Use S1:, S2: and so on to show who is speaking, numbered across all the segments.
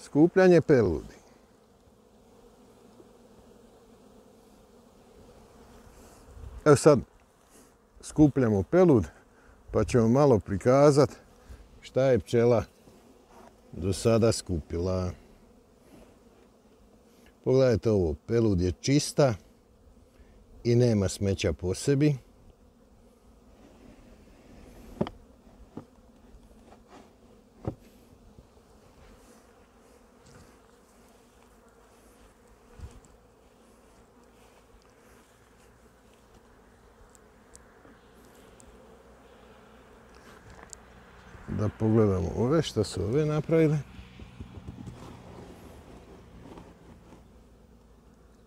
S1: Skupljanje peludi. Evo sad skupljamo pelud pa ćemo malo prikazati šta je pčela do sada skupila. Pogledajte ovo, pelud je čista i nema smeća po sebi. Da pogledamo ove, šta su ove napravile.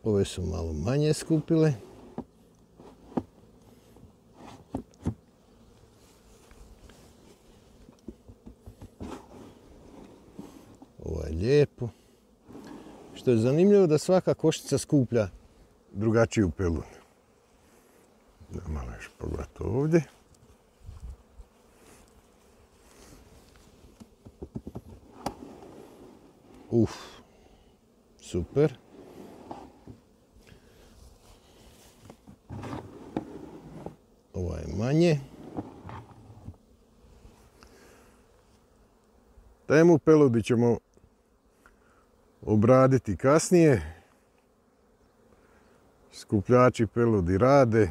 S1: Ove su malo manje skupile. Ovo je lijepo. Što je zanimljivo da svaka koščica skuplja drugačiju pelud. Da malo još pogledati ovdje. Super. Ova je manje. Temu peludi ćemo obraditi kasnije. Skupljači peludi rade.